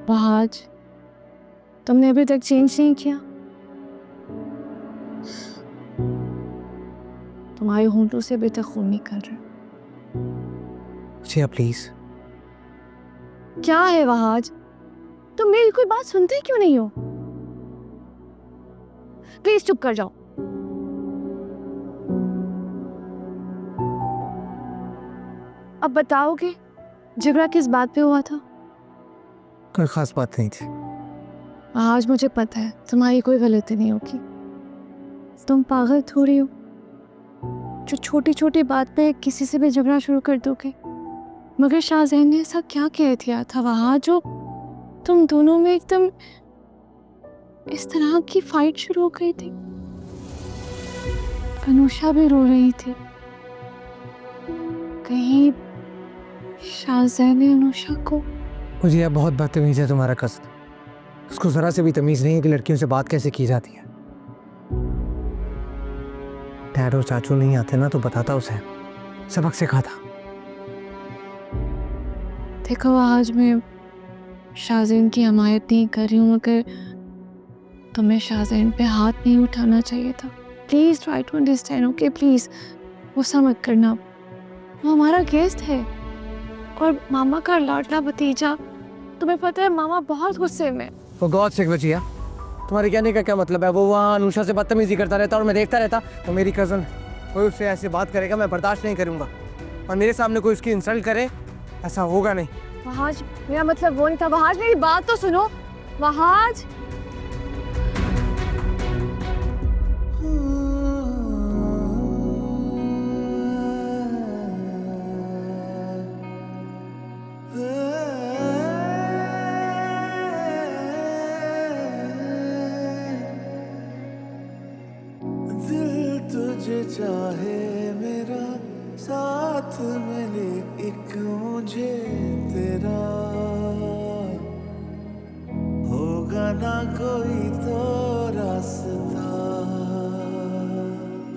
आज तुमने अभी तक चेंज नहीं किया। तुम्हारे होंठों से अभी तक खून निकल रहा है। जिया प्लीज। क्या है वहाज, तुम मेरी कोई बात सुनते क्यों नहीं हो? प्लीज चुप कर जाओ। अब बताओगे झगड़ा किस बात पे हुआ था? कोई खास बात नहीं थी। आज मुझे पता है तुम्हारी कोई गलती नहीं होगी। तुम पागल थोड़ी हो जो छोटी छोटी बात पे किसी से भी झगड़ा शुरू कर दोगे। मगर शाहजैन ने ऐसा क्या कह दिया था वहां जो तुम दोनों में एकदम इस तरह की फाइट शुरू हो गई थी? अनुषा भी रो रही थी। कहीं शाहजैन ने अनुषा को... मुझे यह बहुत बदतमीज है तुम्हारा कज़न। उसको जरा से भी तमीज नहीं है कि लड़कियों से बात कैसे की जाती है। डैड और चाचू नहीं आते ना तो बताता उसे, सबक सिखाता। देखो आज मैं शाहजैन की हमायत नहीं कर रही हूँ, मगर तुम्हें शाहजैन पे हाथ नहीं उठाना चाहिए था। Please try to understand, okay? Please गुस्सा मत करना। वो हमारा गेस्ट है और मामा का लाडला भतीजा। तुम्हें पता है मामा बहुत गुस्से में। वो गॉड सिक बचिया, तुम्हारे कहने का क्या मतलब है? वो वहाँ अनुषा से बदतमीजी करता रहता और मैं देखता रहता। तो मेरी कज़न कोई उससे ऐसे बात करेगा मैं बर्दाश्त नहीं करूँगा, और मेरे सामने कोई उसकी इंसल्ट करे ऐसा होगा नहीं। वहाज, मेरा मतलब वो नहीं था। वहाज मेरी बात तो सुनो। वहाज, दिल तुझे चाहे मेरा, साथ मिले एक मुझे तेरा, होगा ना कोई तो रास्ता।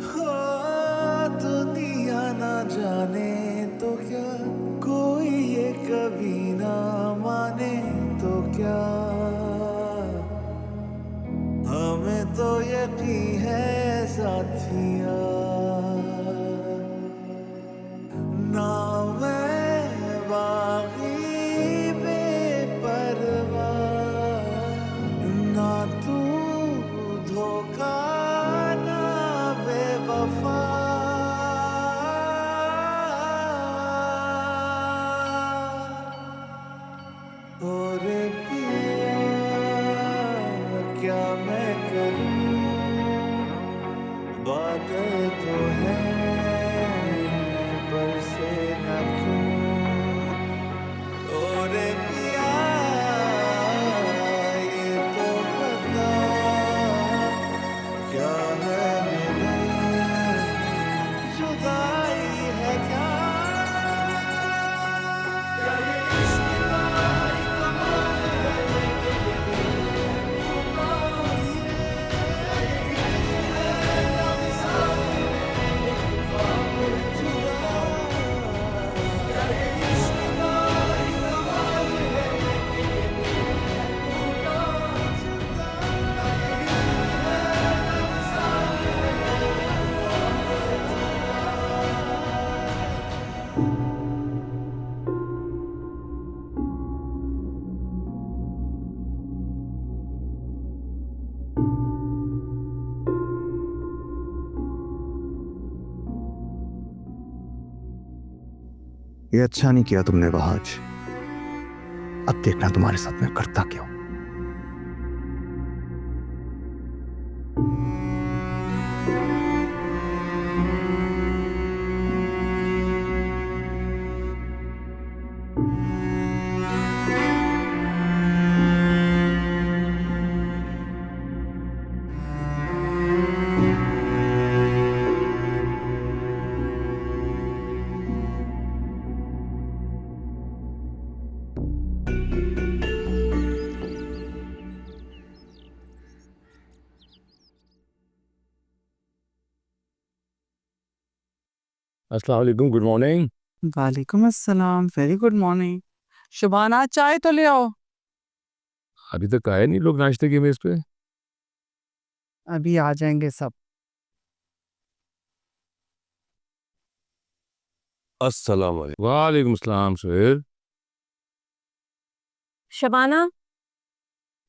हो दुनिया ना जाने तो क्या, कोई ये कभी ना माने तो क्या, हमें तो यकीन है साथिया। ना मैं बागी बेपरवाह, ना तू धोखा ना बेवफा, और पिया क्या मैं करूं, बादल तो है बरसे न क्यों, और पिया ये तो बता क्या है मिले, जुदाई है क्या, क्या ये इश्क का एक कमाल ये अच्छा नहीं किया तुमने वहाज। अब देखना तुम्हारे साथ मैं करता क्या हूं। अस्सलाम वालेकुम, गुड मॉर्निंग। वालेकुम अस्सलाम, वेरी गुड मॉर्निंग। शुभाना चाय तो ले आओ। अभी तक आए नहीं लोग नाश्ते की मेज पे। अभी आ जाएंगे सब। अस्सलाम वालेकुम। वालेकुम सलाम सुहेल। शबाना,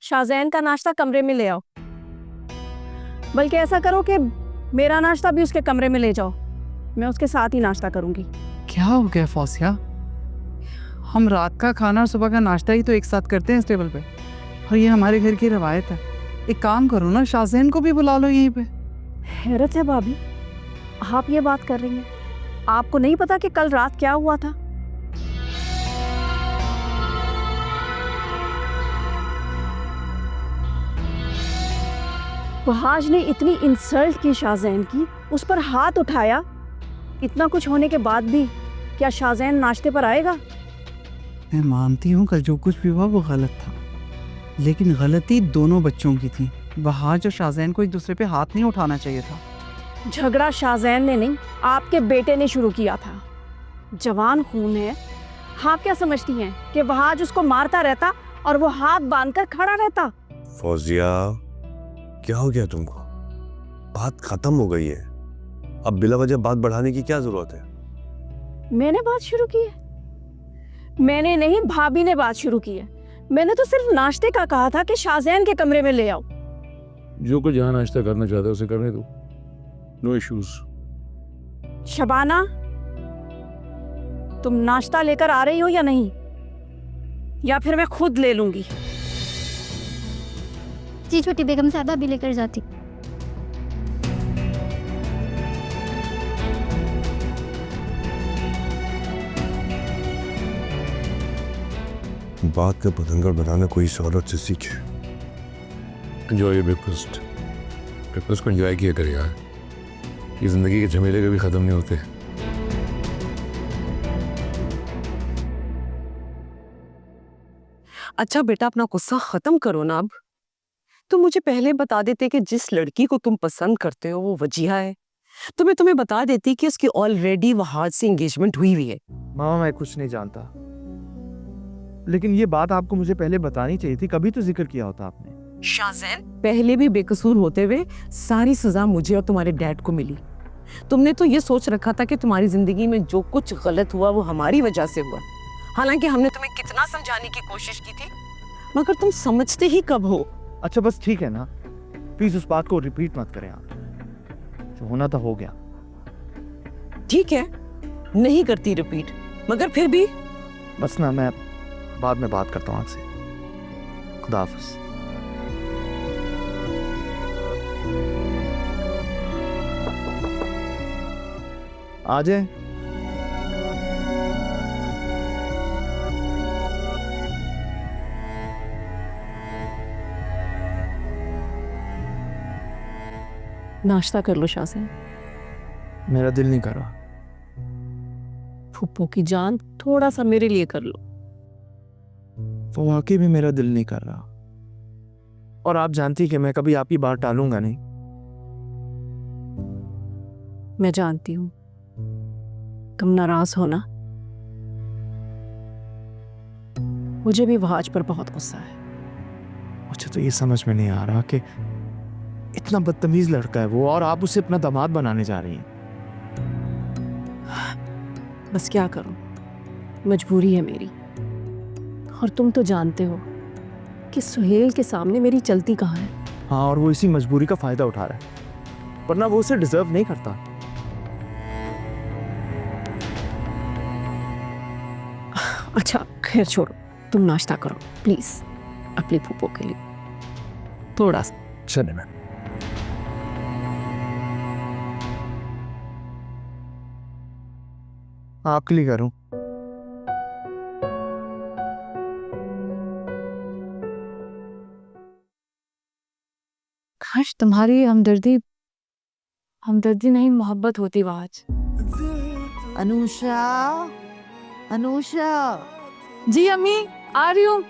शाज़ैन का नाश्ता कमरे में ले आओ। बल्कि ऐसा करो कि मेरा नाश्ता भी उसके कमरे में ले जाओ, मैं उसके साथ ही नाश्ता करूंगी। क्या हो गया फौसिया? हम रात का खाना और सुबह का नाश्ता ही तो एक साथ करते हैं इस टेबल पे, और ये हमारे घर की रवायत है। एक काम करो ना, शाज़ैन को भी बुला लो यहीं पे। हैरत है भाभी, आप ये बात कर रही हैं, आपको नहीं पता कि कल रात क्या हुआ था? वहाज ने इतनी इंसल्ट की शाज़ैन की, उस पर हाथ उठाया। इतना कुछ होने के बाद भी क्या शाज़ैन नाश्ते पर आएगा? मैं मानती हूँ कल जो कुछ भी हुआ वो गलत था, लेकिन गलती दोनों बच्चों की थी। वहाज और शाज़ैन को एक दूसरे पे हाथ नहीं उठाना चाहिए था। झगड़ा शाज़ैन ने नहीं, आपके बेटे ने शुरू किया था। जवान खून है। आप क्या समझती हैं कि वहाज उसको मारता रहता और वो हाथ बांधकर खड़ा रहता? फौजिया, क्या हो गया तुमको? बात खत्म हो गई है, अब बिला वजह बात बढ़ाने की क्या जरूरत है? मैंने बात शुरू की है? मैंने नहीं, भाभी ने बात शुरू की है। मैंने तो सिर्फ नाश्ते का कहा था कि शाज़ैन के कमरे में ले आओ। जो कुछ जहाँ नाश्ता करना चाहते हो उसे करने दो, नो इश्यूज। शबाना, तुम नाश्ता लेकर आ रही हो या नहीं, या फिर मैं खुद ले लूंगी? जी छोटी बेगम साहबा भी लेकर जाती। बात का पतंगड़ बनाना कोई इस औरत से सीखे। Enjoy your breakfast. ब्रेकफास्ट को एंजॉय किया करे यार, ये जिंदगी के झमेले कभी खत्म नहीं होते। अच्छा बेटा, अपना गुस्सा खत्म करो ना अब। तुम मुझे पहले बता देते कि जिस लड़की को तुम पसंद करते हो वो वजीहा है, तो मैं तुम्हें बता देती कि उसकी ऑलरेडी वहाज से एंगेजमेंट हुई हुई है। मामा मैं कुछ नहीं जानता, लेकिन ये बात आपको मुझे पहले बतानी चाहिए थी, कभी तो जिक्र किया होता आपने। शाज़ैन पहले भी बेकसूर होते हुए सारी सजा मुझे और तुम्हारे डैड को मिली। तुमने तो ये सोच रखा था कि तुम्हारी जिंदगी में जो कुछ गलत हुआ वो हमारी वजह से हुआ। हालांकि हमने तुम्हें कितना समझाने की कोशिश की थी, मगर तुम समझते ही कब हो। अच्छा बस ठीक है ना, प्लीज उस बात को रिपीट मत करें आप, जो होना था हो गया। ठीक है, नहीं करती रिपीट, मगर फिर भी बस ना, मैं बाद में बात करता हूँ आपसे। खुदा हाफिज। आ जाए। नाश्ता कर लो शाज़ैन। मेरा दिल नहीं कर रहा। फुप्पो की जान, थोड़ा सा मेरे लिए कर लो। वो वाकई भी मेरा दिल नहीं कर रहा, और आप जानती कि मैं कभी आपकी बात टालूंगा नहीं। मैं जानती हूँ तुम नाराज हो ना। मुझे भी वहाज पर बहुत गुस्सा है। मुझे तो ये समझ में नहीं आ रहा कि इतना बदतमीज लड़का है वो, और आप उसे अपना दामाद बनाने जा रही हैं। बस क्या करूं, मजबूरी है मेरी। और तुम तो जानते हो कि सुहेल के सामने मेरी चलती कहाँ है। हाँ, और वो इसी मजबूरी का फायदा उठा रहा है, वरना वो उसे डिजर्व नहीं करता। अच्छा खैर छोड़ो, तुम नाश्ता करो प्लीज, अपनी फूफो के लिए थोड़ा सा। चले मैं आपके लिए करूं। काश तुम्हारी हमदर्दी हमदर्दी नहीं मोहब्बत होती वहाज। अनुषा, अनुषा। जी अम्मी, आ रही हूँ।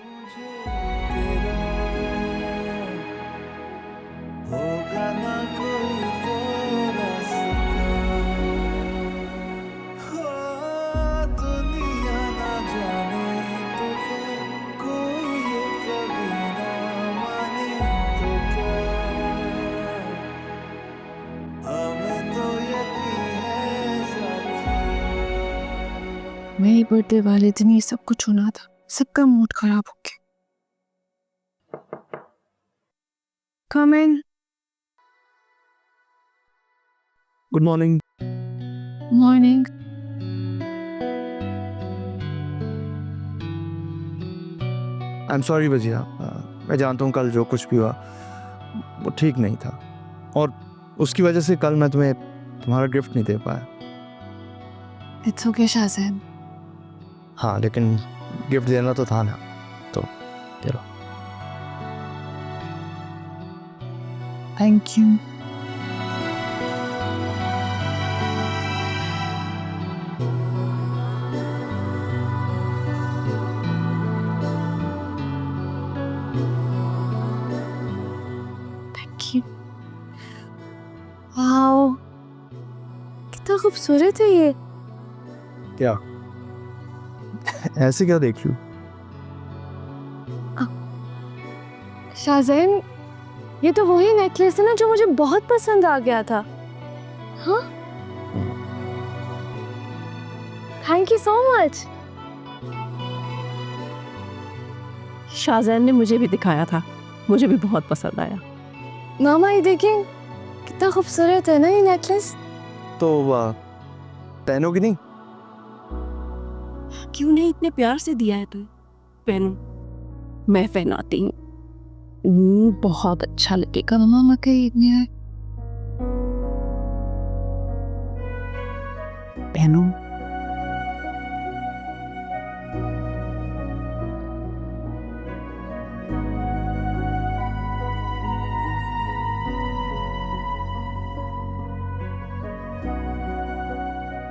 होगा ना कोई तो रास्ता, हो दुनिया ना जाने तो क्या, कोई ये कभी ना मेरी बर्थडे वाले दिन ये सब कुछ होना था, सबका मूड खराब हो गया। Come in. Good morning. Morning. I am sorry भजिया, मैं जानता हूँ कल जो कुछ भी हुआ वो ठीक नहीं था, और उसकी वजह से कल मैं तुम्हें तुम्हारा गिफ्ट नहीं दे पाया। It's okay, शाज़ैन। हाँ, लेकिन गिफ्ट देना तो था ना, तो दे लो। Thank you. Thank you. Wow. कितना खूबसूरत है ये। क्या ऐसे क्या देख लूँ? शाज़ैन, ये तो वही नेकलेस है ना जो मुझे बहुत पसंद आ गया था। हाँ, थैंक यू सो मच। शाज़ैन ने मुझे भी दिखाया था, मुझे भी बहुत पसंद आया। मामा ये देखिए, कितना खूबसूरत है ना ये नेकलेस। तो पहनोगी नहीं? क्यों नहीं, इतने प्यार से दिया है तू, पहनू। मैं पहनाती हूँ, बहुत अच्छा लगेगा। मामा खरीदने आए। पहनो।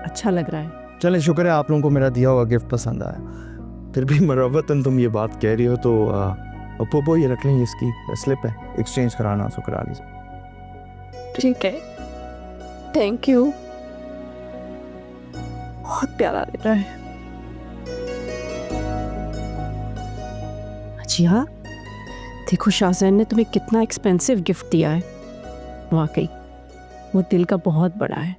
अच्छा लग रहा है। चले, शुक्र है आप लोगों को मेरा दिया हुआ गिफ्ट पसंद आया। फिर भी मरवतन तुम ये बात कह रही हो तो पोपो ये रख लें, इसकी स्लिप है, एक्सचेंज कराना सो करा लीजिए। ठीक है, थैंक यू। बहुत प्यारा लग रहा है। जिया, देखो शाज़ैन ने तुम्हें कितना एक्सपेंसिव गिफ्ट दिया है। वाकई वो दिल का बहुत बड़ा है।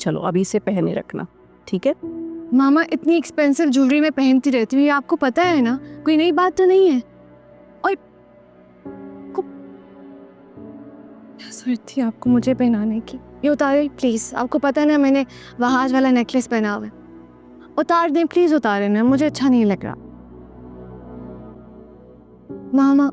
चलो अभी इसे पहने रखना, ठीक है? मामा इतनी एक्सपेंसिव ज्वेलरी मैं पहनती रहती हूँ, ये आपको पता है ना, कोई नई बात तो नहीं है। और जरूरत थी आपको मुझे पहनाने की। ये उतारे प्लीज, आपको पता है ना मैंने वहाज वाला नेकलेस पहना हुआ है। उतार दें प्लीज, उतारे ना, मुझे अच्छा नहीं लग रहा। मामा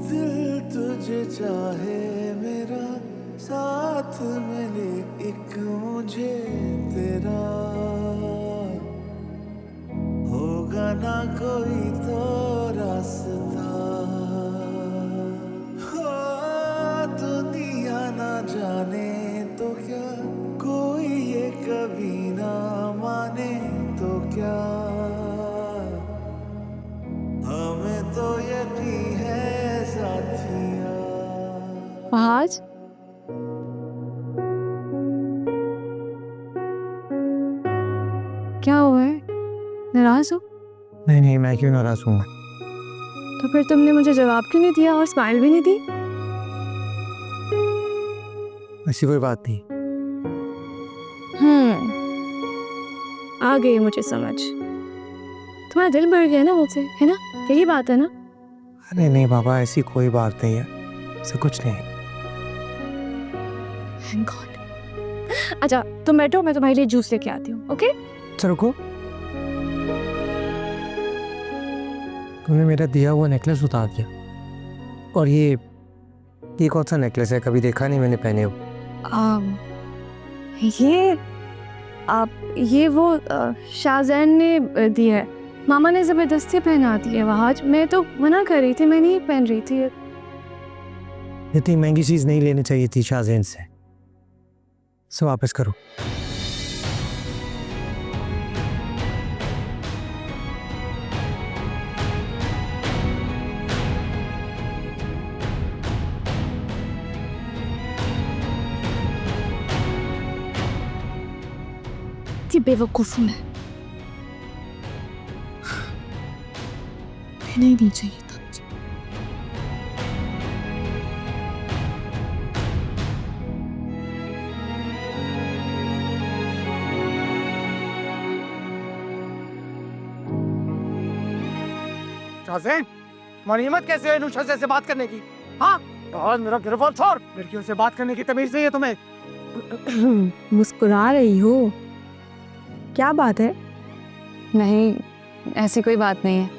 दिल तुझे चाहे मेरा, साथ मिले एक मुझे तेरा, होगा ना कोई तो रास्ता, हो दुनिया ना जाने तो क्या, कोई ये कभी ना माने तो क्या, हमें तो यकीन है साथिया। वहाज, क्या हुआ है? नाराज हो? नहीं नहीं, मैं क्यों नाराज हूँ? तो फिर तुमने मुझे जवाब क्यों नहीं दिया और स्माइल भी नहीं दी? ऐसी कोई बात नहीं। आ गई मुझे समझ। तुम्हारा दिल भर गया ना मुझसे, है ना? यही बात है ना? अरे नहीं बाबा, ऐसी कोई बात नहीं है, ऐसा कुछ नहीं। Thank God। अच्छा तुम बैठो, मैं तुम्हारे लिए जूस लेके आती हूँ। ओके? चलो रुको, तुमने मेरा दिया हुआ नेकलेस उतार दिया, और ये कौन सा नेकलेस है? कभी देखा नहीं मैंने पहने हो। ये वो शाज़ैन ने दिया है। मामा ने ज़बरदस्ती पहना दी है वहाज। मैं तो मना कर रही थी, मैं नहीं पहन रही थी। इतनी महंगी चीज़ नहीं लेनी चाहिए थी शाज़ैन से। सो वापस करो। ही बेवकूफ़ हूँ मैं। मैंने नहीं चाहिए था। शाज़ेन, तुम्हारी हिम्मत कैसे है नुशा से ऐसे बात करने की? हाँ, और मेरा गिरफ्तार छोड़। लड़कियों से बात करने की तमीज़ नहीं है तुम्हें। मुस्कुरा रही हो, क्या बात है? नहीं, ऐसी कोई बात नहीं है।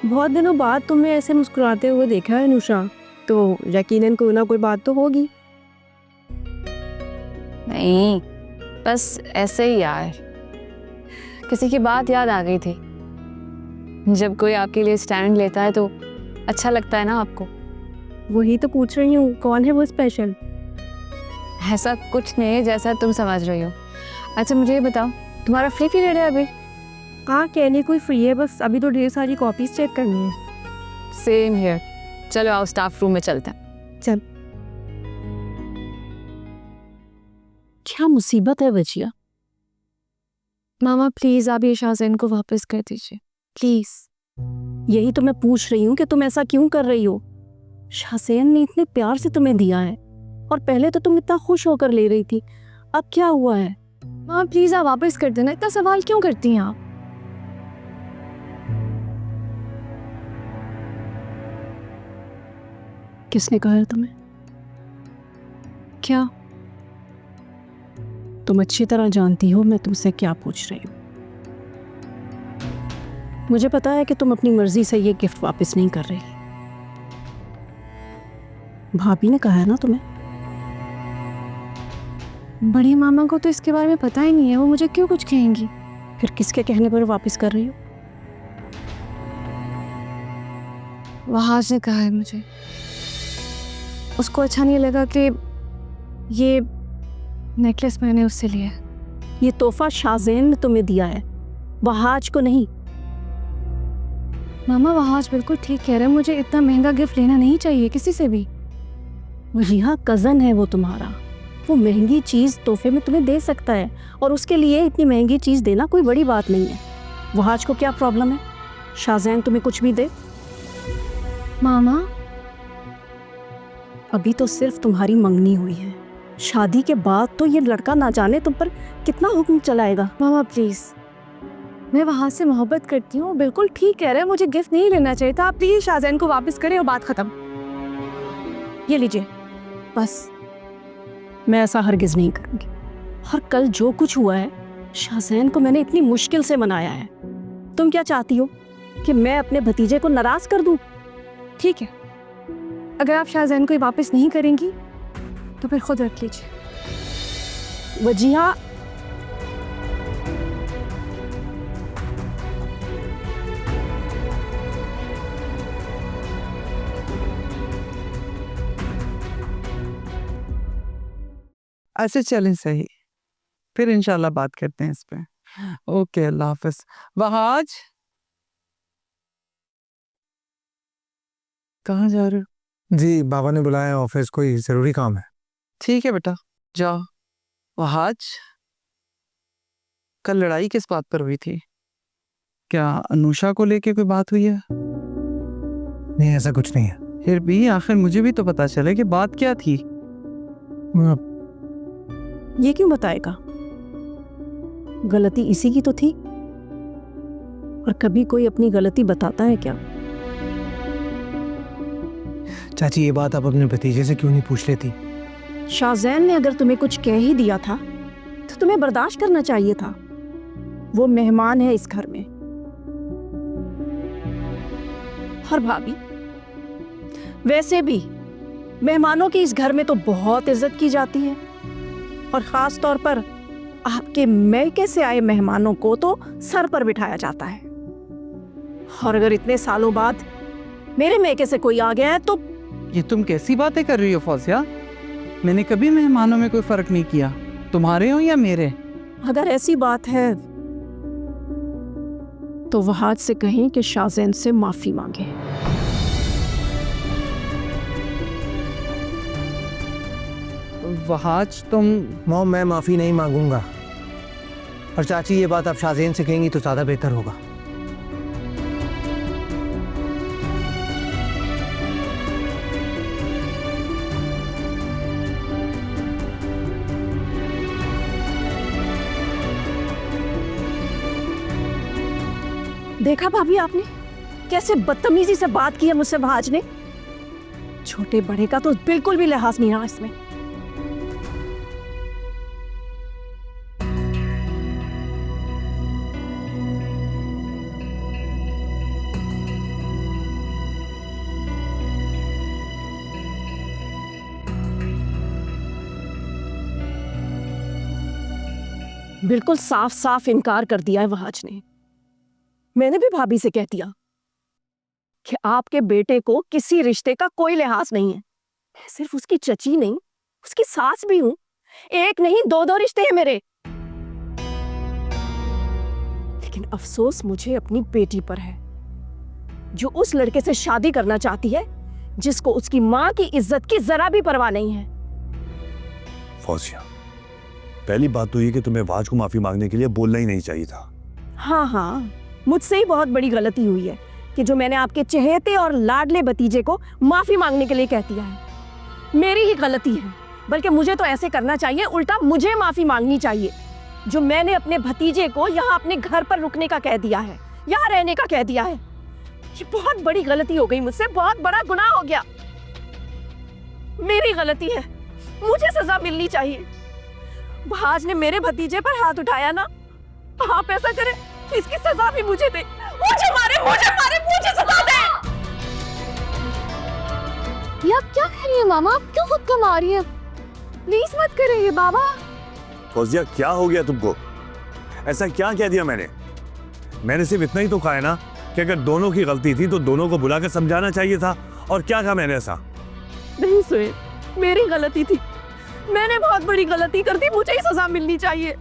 बहुत दिनों बाद तुमने ऐसे मुस्कुराते हुए देखा है नुशा, तो यकीनन कोई ना कोई बात तो होगी। नहीं, बस ऐसे ही यार, किसी की बात याद आ गई थी। जब कोई आपके लिए स्टैंड लेता है तो अच्छा लगता है ना आपको। वही तो पूछ रही हूँ, कौन है वो स्पेशल? ऐसा कुछ नहीं है जैसा तुम समझ रही हो। अच्छा मुझे ये बताओ, तुम्हारा फ्री पीरियड है अभी? हाँ, कहने कोई फ्री है, बस अभी तो ढेर सारी कॉपीज चेक करनी है। Same here. चलो आओ स्टाफ रूम में चलते हैं। चल। क्या मुसीबत है वजिया? मामा प्लीज़ आप ये शाज़ेन को वापस कर दीजिए, प्लीज़। यही तो मैं पूछ रही हूँ कि तुम ऐसा क्यों कर रही हो? शाज़ेन ने इतने प्यार से तुम्हें दिया है और पहले तो तुम इतना खुश होकर ले रही थी, अब क्या हुआ है? मामा प्लीज़ आप वापस कर देना, इतना सवाल क्यों करती हैं आप? किसने कहा है तुम्हें? क्या? तुम अच्छी तरह जानती हो मैं तुमसे क्या पूछ रही हूँ। मुझे पता है कि तुम अपनी मर्जी से ये गिफ्ट वापस नहीं कर रही। भाभी ने कहा है ना तुम्हें? बड़ी मामा को तो इसके बारे में पता ही नहीं है, वो मुझे क्यों कुछ कहेंगी? फिर किसके कहने पर वापस कर रही हो? वहाज ने कहा है मुझे। उसको अच्छा नहीं लगा कि ये नेकलेस मैंने उससे लिया है। ये तोहफा शाज़ेन ने तुम्हें दिया है, वहाज को नहीं। मामा वहाज बिल्कुल ठीक कह रहे हैं, मुझे इतना महंगा गिफ्ट लेना नहीं चाहिए किसी से भी। वजीहा कज़न है वो तुम्हारा, वो महंगी चीज़ तोहफे में तुम्हें दे सकता है और उसके लिए इतनी महंगी चीज़ देना कोई बड़ी बात नहीं है। वहाज को क्या प्रॉब्लम है शाज़ेन तुम्हें कुछ भी दे? मामा अभी तो सिर्फ तुम्हारी मंगनी हुई है, शादी के बाद तो ये लड़का ना जाने तुम पर कितना हुक्म चलाएगा। मामा प्लीज़, मैं वहाँ से मोहब्बत करती हूँ, बिल्कुल ठीक कह रहे हैं, मुझे गिफ्ट नहीं लेना चाहिए था। आप प्लीज़ शाज़ेन को वापस करें और बात ख़त्म। ये लीजिए, बस मैं ऐसा हरगिज़ नहीं करूँगी। और कल जो कुछ हुआ है, शाज़ेन को मैंने इतनी मुश्किल से मनाया है। तुम क्या चाहती हो कि मैं अपने भतीजे को नाराज़ कर दूँ? ठीक है, अगर आप शाज़ेन को वापस नहीं करेंगी तो फिर खुद रख लीजिए। वजिहा ऐसे चलें सही, फिर इंशाल्लाह बात करते हैं इस पे। ओके, अल्लाह हाफिज। वहाज कहाँ जा रहे हो? जी बाबा ने बुलाया है ऑफिस, कोई ज़रूरी काम है। ठीक है बेटा, जाओ। वहाज कल लड़ाई किस बात पर हुई थी? क्या अनुषा को लेके कोई बात हुई है? नहीं ऐसा कुछ नहीं है। फिर भी आखिर मुझे भी तो पता चले कि बात क्या थी। ये क्यों बताएगा? गलती इसी की तो थी। और कभी कोई अपनी गलती बताता है क्या? चाची ये बात आप अपने भतीजे से क्यों नहीं पूछ लेती? शाज़ेन ने अगर तुम्हें कुछ कह ही दिया था तो तुम्हें बर्दाश्त करना चाहिए था। वो मेहमान है इस घर में। और भाभी, वैसे भी मेहमानों की इस घर में तो बहुत इज्जत की जाती है और ख़ास तौर पर आपके मैके से आए मेहमानों को तो सर पर बिठाया जाता है। और अगर इतने सालों बाद मेरे मैके से कोई आ गया है तो ये तुम कैसी बातें कर रही हो फौजिया? मैंने कभी मेहमानों में कोई फर्क नहीं किया, तुम्हारे हो या मेरे। अगर ऐसी बात है तो वहाज से कहें कि शाज़ेन से माफ़ी मांगे। वहाज तुम मॉम मैं माफ़ी नहीं मांगूंगा। और चाची ये बात आप शाज़ेन से कहेंगी तो ज़्यादा बेहतर होगा। देखा भाभी आपने कैसे बदतमीजी से बात की है मुझसे भाज ने। छोटे बड़े का तो बिल्कुल भी लिहाज नहीं रहा इसमें। बिल्कुल साफ साफ इनकार कर दिया है वहाज ने। मैंने भी भाभी से कह दिया कि आपके बेटे को किसी रिश्ते का कोई लिहाज नहीं है। मैं सिर्फ उसकी चची नहीं, उसकी सास भी हूं। एक नहीं दो दो रिश्ते हैं मेरे। लेकिन अफसोस मुझे अपनी बेटी पर है, जो उस लड़के से शादी करना चाहती है जिसको उसकी मां की इज्जत की जरा भी परवाह नहीं है। फौजिया, पहली बात तो ये कि तुम्हें वाज को माफी मांगने के लिए बोलना ही नहीं चाहिए था। हाँ, मुझसे ही बहुत बड़ी गलती हुई है कि जो मैंने आपके चहेते और लाडले भतीजे को माफी मांगने के लिए कह दिया है। मेरी ही गलती है, बल्कि मुझे तो ऐसे करना चाहिए, उल्टा मुझे माफी मांगनी चाहिए जो मैंने अपने भतीजे को यहाँ अपने घर पर रुकने का कह दिया है, यहाँ रहने का कह दिया है। ये बहुत बड़ी गलती हो गई मुझसे, बहुत बड़ा गुनाह हो गया। मेरी गलती है, मुझे सजा मिलनी चाहिए। भाज ने मेरे भतीजे पर हाथ उठाया ना, आप ऐसा करें इसकी सजा भी मुझे दे। मुझे मारे, मुझे सजा दे। ये आप क्या कह रही है मामा? आप क्यों खुद को मार रही है? प्लीज मत करिए बाबा। फौजिया, क्या हो गया तुमको? ऐसा क्या कह दिया मैंने? मैंने सिर्फ इतना ही तो कहा है ना कि अगर दोनों की गलती थी तो दोनों को बुलाकर समझाना चाहिए था। और क्या कहा मैंने ऐसा? नहीं सुहेल, मेरी गलती थी। मैंने बहुत बड़ी गलती कर दी, मुझे ही सजा मिलनी चाहिए।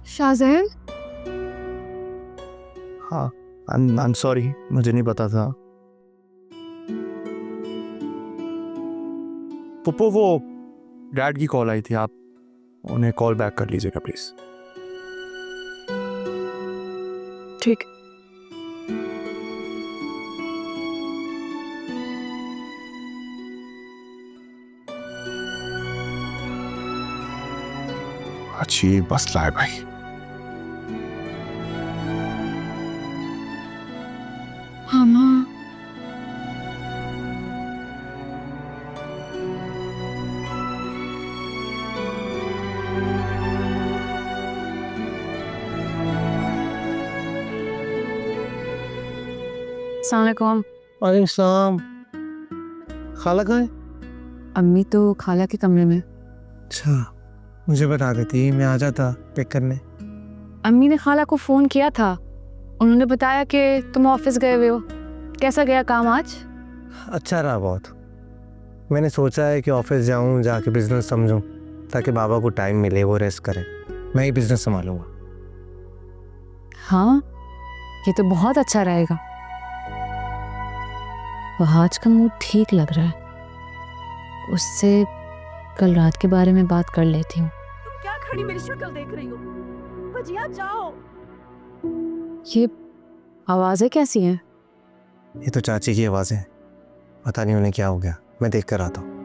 शाज़ेन, हाँ, I'm sorry, मुझे नहीं पता था। पुप्पो, वो डैड की कॉल आई थी, आप उन्हें कॉल बैक कर लीजिएगा प्लीज। ठीक। अच्छी मसला है भाई। मामा, अस्सलामुअलैकुम। वालेकुम सलाम। खाला कहाँ है? अम्मी तो खाला के कमरे में। अच्छा, मुझे बता देती, मैं आ जाता पिक करने। अम्मी ने खाला को फ़ोन किया था, उन्होंने बताया कि तुम ऑफिस गए हुए हो। कैसा गया काम आज? अच्छा रहा बहुत। मैंने सोचा है कि ऑफिस जाऊं, जाके बिजनेस समझूं, ताकि बाबा को टाइम मिले, वो रेस्ट करें। मैं ही बिजनेस संभालूंगा। हाँ, ये तो बहुत अच्छा रहेगा। आज का मूड ठीक लग रहा है, उससे कल रात के बारे में बात कर लेती हूँ। तुम क्या खड़ी मेरी शक्ल देख रही हो? भजिया जाओ। ये आवाज़ें कैसी हैं? ये तो चाची की आवाज़ है, पता नहीं उन्हें क्या हो गया। मैं देख कर आता हूँ।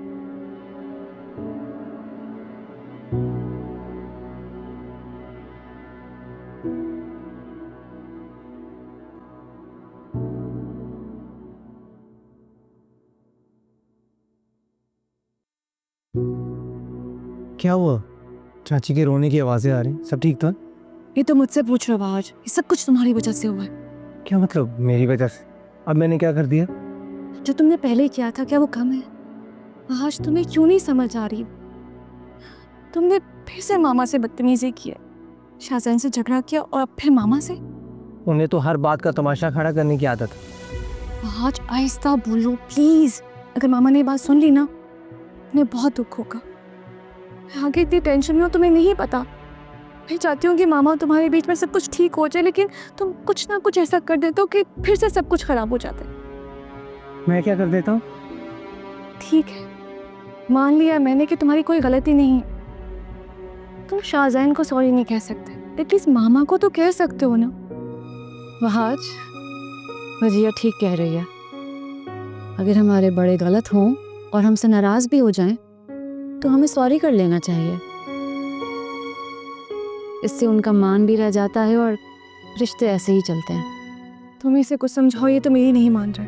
क्या हुआ? चाची के रोने की आवाज़ें आ रही, सब ठीक था? ये तो मुझसे पूछ रहा आज, ये सब कुछ तुम्हारी वजह से हुआ है। क्या मतलब मेरी वजह से? अब मैंने क्या कर दिया? जो तुमने पहले किया था क्या वो कम है? आज तुम्हें क्यों नहीं समझ आ रही? तुमने फिर से मामा से बदतमीजी की है, शाज़ेन से झगड़ा किया और अब फिर मामा से। उन्हें तो हर बात का तमाशा खड़ा करने की आदत है। आज आहिस्ता बोलो प्लीज। अगर मामा ने ये बात सुन ली ना, उन्हें बहुत दुख होगा। मैं आगे इतनी टेंशन में हूँ, तुम्हें नहीं पता। मैं चाहती हूँ कि मामा तुम्हारे बीच में सब कुछ ठीक हो जाए, लेकिन तुम कुछ ना कुछ ऐसा कर देते हो कि फिर से सब कुछ खराब हो जाता है। मैं क्या कर देता हूँ? ठीक है, मान लिया मैंने कि तुम्हारी कोई गलती नहीं है। तुम शाज़ेन को सॉरी नहीं कह सकते। एटलीस्ट मामा को तो कह सकते हो ना। वहाज, वजिया ठीक कह रही है। अगर हमारे बड़े गलत हों और हमसे नाराज भी हो जाएं, तो हमें सॉरी कर लेना चाहिए। इससे उनका मान भी रह जाता है और रिश्ते ऐसे ही चलते हैं। तुम इसे कुछ समझाओ, ये तो मेरी नहीं मान रहे।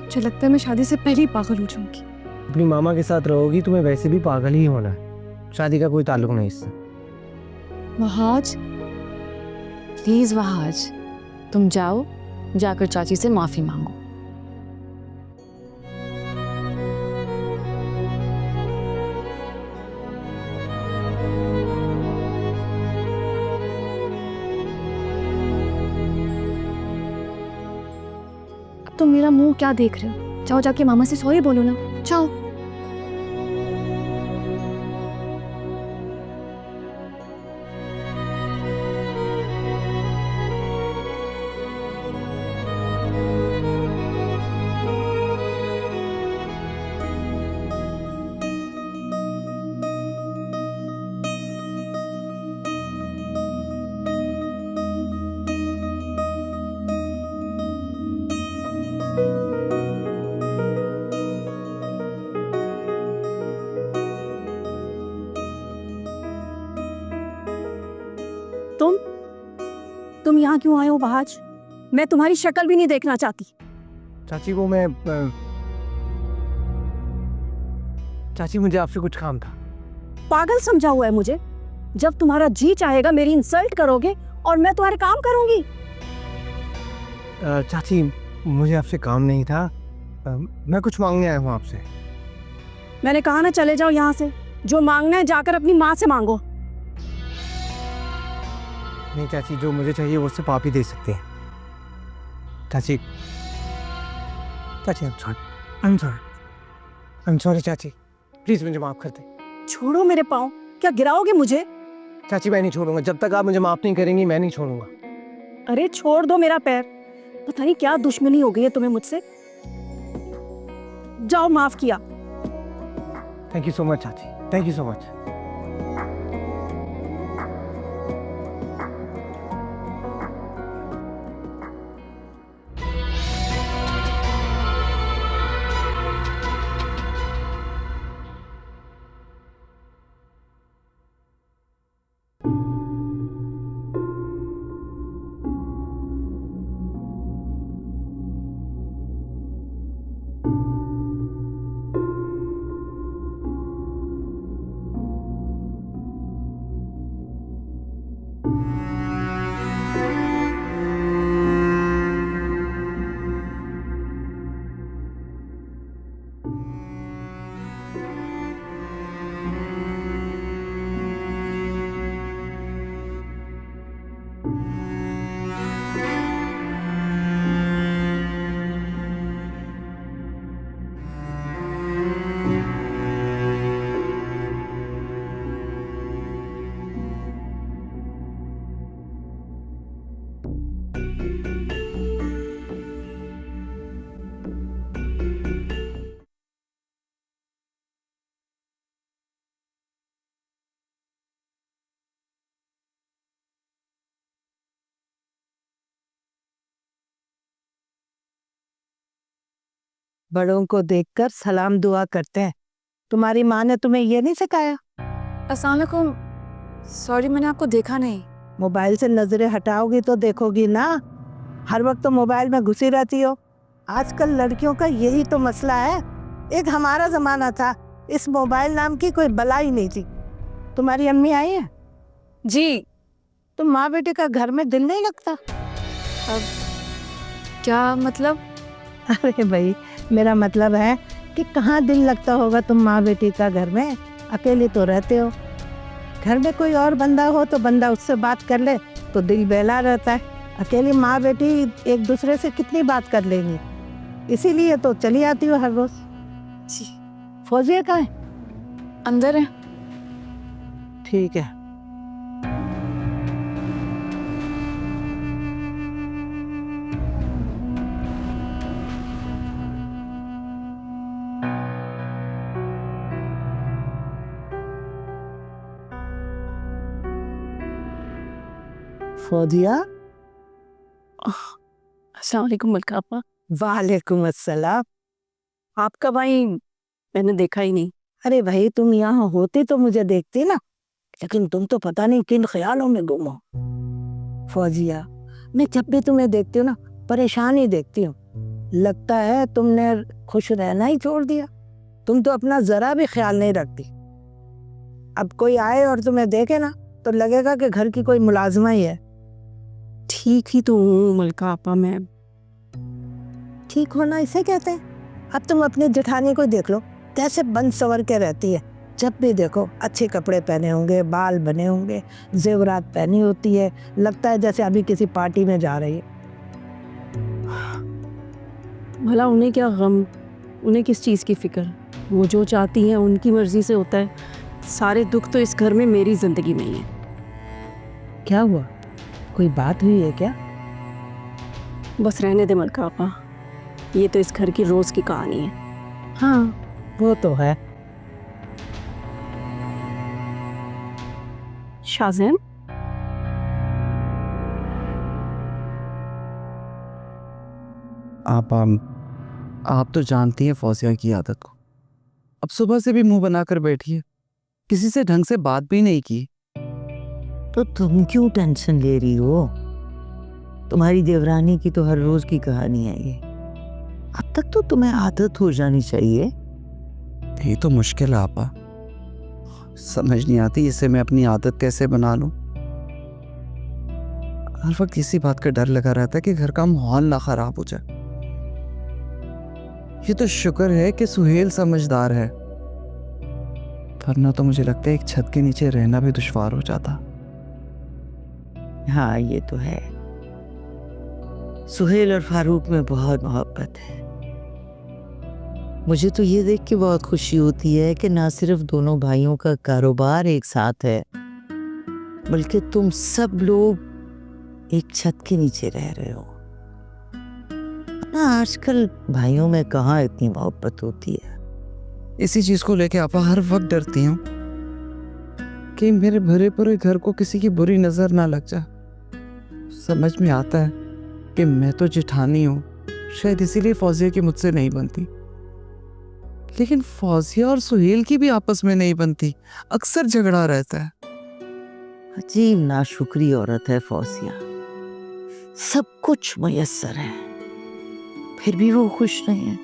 मुझे लगता है मैं शादी से पहले ही पागल हो जाऊंगी। अपनी मामा के साथ रहोगी, तुम्हें वैसे भी पागल ही होना है। शादी का कोई ताल्लुक नहीं इससे। वहाज, प्लीज वहाज, तुम जाओ, जाकर चाची से माफी मांगो। अब तुम मेरा मुंह क्या देख रहे हो? जाओ जाके मामा से सॉरी बोलो ना, जाओ। तुम यहाँ क्यों आए हो वहाज? मैं तुम्हारी शक्ल भी नहीं देखना चाहती। चाची वो मैं चाची मुझे आपसे कुछ काम था। पागल समझा हुआ है मुझे? जब तुम्हारा जी चाहेगा मेरी इंसल्ट करोगे और मैं तुम्हारे काम करूंगी। चाची मुझे आपसे काम नहीं था, मैं कुछ मांगने आया हूँ आपसे। मैंने कहा ना चले जाओ यहाँ से। जो मांगना है जाकर अपनी माँ से मांगो। नहीं चाची, जो मुझे चाहिए वो सिर्फ आप ही दे सकते हैं। चाची चाची आई एम सॉरी चाची, प्लीज मुझे माफ कर दे। छोड़ो मेरे पाँव। क्या गिराओगे मुझे? चाची मैं नहीं छोड़ूंगा, जब तक आप मुझे माफ नहीं करेंगी मैं नहीं छोड़ूंगा। अरे छोड़ दो मेरा पैर। पता नहीं क्या दुश्मनी हो गई है तुम्हें मुझसे। जाओ, माफ किया। थैंक यू सो मच चाची, थैंक यू सो मच। बड़ों को देखकर सलाम दुआ करते हैं। तुम्हारी माँ ने तुम्हें ये नहीं सिखाया? अस्सलाम वालेकुम। सॉरी, मैंने आपको देखा नहीं। मोबाइल से नजरें हटाओगी तो देखोगी ना। हर वक्त तो मोबाइल में घुसी रहती हो। आजकल लड़कियों का यही तो मसला है। एक हमारा जमाना था, इस मोबाइल नाम की कोई बला ही नहीं थी। तुम्हारी अम्मी आई है? जी। तो माँ बेटे का घर में दिल नहीं लगता? क्या मतलब? अरे भाई, मेरा मतलब है कि कहाँ दिल लगता होगा तुम माँ बेटी का घर में? अकेले तो रहते हो। घर में कोई और बंदा हो तो बंदा उससे बात कर ले तो दिल बहला रहता है। अकेली माँ बेटी एक दूसरे से कितनी बात कर लेंगी, इसीलिए तो चली आती हो हर रोज। जी। फौजिया कहाँ है? अंदर है। ठीक है। फौजिया। अस्सलाम वालेकुम मलका आपा। वालेकुम अस्सलाम। आपका भाई मैंने देखा ही नहीं। अरे भाई तुम यहाँ होती तो मुझे देखती ना, लेकिन तुम तो पता नहीं किन ख्यालों में गुम हो। फौजिया, मैं जब भी तुम्हें देखती हूँ ना परेशान ही देखती हूँ। लगता है तुमने खुश रहना ही छोड़ दिया। तुम तो अपना जरा भी ख्याल नहीं रखती। अब कोई आए और तुम्हें देखे ना तो लगेगा कि घर की कोई मुलाजमा ही है। ठीक ही तो हूँ मलका आपा मैं। ठीक होना इसे कहते हैं। अब तुम अपने जेठानी को देख लो, कैसे बंद सवर के रहती है। जब भी देखो अच्छे कपड़े पहने होंगे, बाल बने होंगे, जेवरात पहनी होती है, लगता है जैसे अभी किसी पार्टी में जा रही है। भला उन्हें क्या गम, उन्हें किस चीज़ की फिक्र। वो जो चाहती हैं उनकी मर्जी से होता है। सारे दुख तो इस घर में मेरी जिंदगी में ही है। क्या हुआ, कोई बात हुई है क्या? बस रहने दे मलका आपा, ये तो इस घर की रोज की कहानी है। हाँ वो तो है। शाज़ेन, आप तो जानती हैं फौजिया की आदत को। अब सुबह से भी मुंह बनाकर बैठी है, किसी से ढंग से बात भी नहीं की। तो तुम क्यों टेंशन ले रही हो? तुम्हारी देवरानी की तो हर रोज की कहानी है ये। अब तक तो तुम्हें आदत हो जानी चाहिए। ये तो मुश्किल है आपा, समझ नहीं आती इसे मैं अपनी आदत कैसे बना लूं। हर वक्त इसी बात का डर लगा रहता है कि घर का माहौल ना खराब हो जाए। ये तो शुक्र है कि सुहेल समझदार है, वरना तो मुझे लगता है एक छत के नीचे रहना भी दुश्वार हो जाता। हाँ ये तो है। सुहेल और फारूक में बहुत मोहब्बत है। मुझे तो ये देख के बहुत खुशी होती है कि ना सिर्फ दोनों भाइयों का कारोबार एक साथ है, बल्कि तुम सब लोग एक छत के नीचे रह रहे हो ना। आजकल भाइयों में कहाँ इतनी मोहब्बत होती है। इसी चीज को लेके आपा हर वक्त डरती हूँ कि मेरे भरे पूरे घर को किसी की बुरी नजर ना लग जाए। समझ में आता है कि मैं तो जेठानी हूँ, शायद इसीलिए फौजिया की मुझसे नहीं बनती, लेकिन फौजिया और सुहेल की भी आपस में नहीं बनती, अक्सर झगड़ा रहता है। अजीब नाशुक्री औरत है फौजिया। सब कुछ मुयस्सर है, फिर भी वो खुश नहीं है।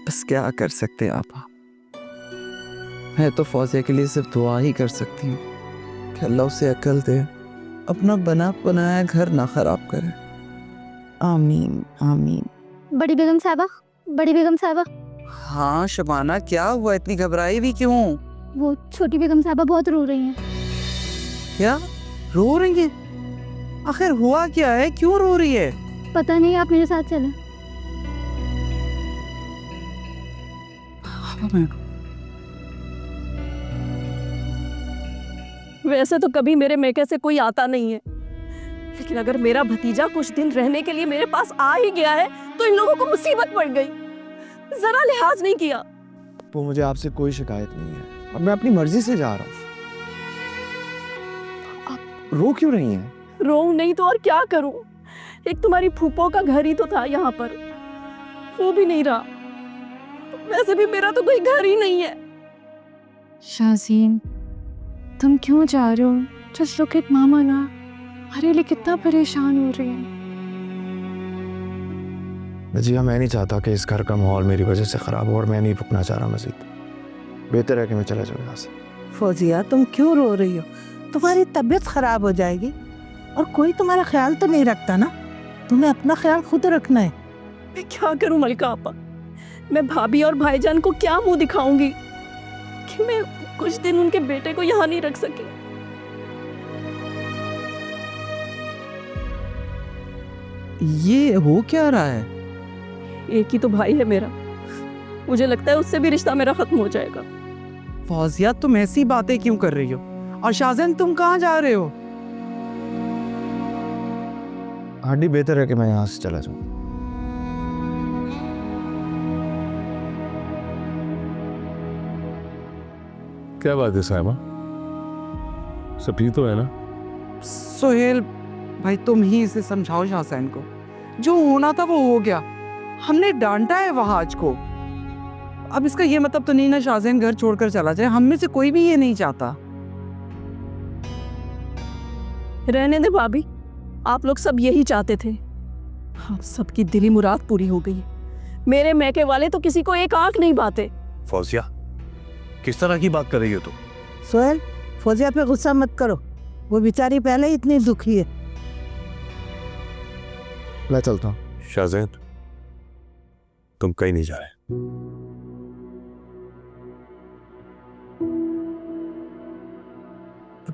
बस क्या कर सकते हैं आपा, मैं तो फौजिया के लिए सिर्फ दुआ ही कर सकती हूँ कि अल्लाह उसे अक्ल दे, अपना बना बनाया घर ना खराब करे। आमीन आमीन। बड़ी बेगम साहबा, बड़ी बेगम साहबा। हाँ शबाना, क्या हुआ, इतनी घबराई भी क्यों? वो छोटी बेगम साहबा बहुत रो रही हैं। क्या रो रही है? आखिर हुआ क्या है, क्यों रो रही है? पता नहीं, आप मेरे साथ चलें। वैसे तो कभी मेरे मेके से कोई आता नहीं है, लेकिन अगर मेरा भतीजा कुछ दिन रहने के लिए मेरे पास आ ही गया है तो इन लोगों को मुसीबत पड़ गई। जरा लिहाज नहीं किया। वो मुझे आपसे कोई शिकायत नहीं है, अब मैं अपनी मर्जी से जा रहा हूँ। आप रो क्यों रही हैं? रोऊं नहीं तो और क्या करूं? एक तुम्हारी फूफो का घर ही तो था यहाँ पर, वो भी नहीं रहा। वैसे भी मेरा तो कोई घर ही नहीं है। शाज़ीन, तुम क्यों जा रहे हो? जस्ट लुक एट मामा ना, हमारे लिए कितना परेशान हो रही है। नजिया, मैं नहीं चाहता कि इस घर का माहौल मेरी वजह से ख़राब हो, और मैं नहीं रुकना चाह रहा मज़ीद। बेहतर है कि मैं चला जाऊँ यहाँ से। फौजिया, तुम क्यों रो रही हो? तुम्हारी तबीयत खराब हो जाएगी, और कोई तुम्हारा ख्याल तो नहीं रखता ना। तुम्हें अपना ख्याल खुद रखना है। मैं क्या करूं मलका आपा? मैं भाभी और भाईजान को क्या मुंह दिखाऊंगी कि मैं कुछ दिन उनके बेटे को यहाँ नहीं रख सकी। ये हो क्या रहा है? एक ही तो भाई है मेरा, मुझे लगता है उससे भी रिश्ता मेरा खत्म हो जाएगा। फौजिया, तुम ऐसी बातें क्यों कर रही हो? और शाज़ेन, तुम कहाँ जा रहे हो? आंटी, बेहतर है कि मैं यहाँ से चला जाऊँ। क्या बात है साहिबा, सब ठीक तो है ना? सोहेल भाई, तुम ही इसे समझाओ शाहजैन को। जो होना था वो हो गया, हमने डांटा है वहाज को। अब इसका ये मतलब तो नहीं ना शाहजैन घर छोड़कर चला जाए, हम में से कोई भी ये नहीं चाहता। रहने दे भाभी, आप लोग सब यही चाहते थे। आप सबकी दिली मुराद पूरी हो गई। मेरे मैके वाले तो किसी को एक आंख नहीं बाते। फौजिया, किस तरह की बात कर रही हो तुम? सोहेल, फौजिया पे गुस्सा मत करो, वो बेचारी पहले ही इतनी दुखी है। मैं चलता हूँ। शाहजैन, तुम कहीं नहीं जा रहे।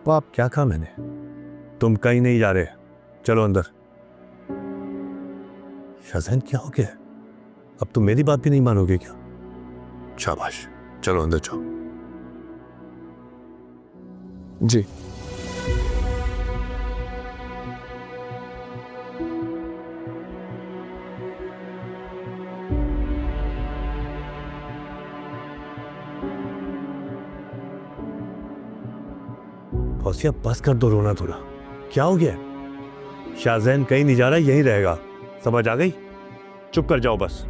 पाप, क्या कहा मैंने? तुम कहीं नहीं जा रहे, चलो अंदर। शाहजैन, क्या हो गया? अब तुम मेरी बात भी नहीं मानोगे क्या? शाबाश, चलो अंदर जाओ। जी। फौजिया, बस कर दो रोना थोड़ा। क्या हो गया? शाहजैन कहीं नहीं जा रहा, यहीं रहेगा। समझ आ गई? चुप कर जाओ बस।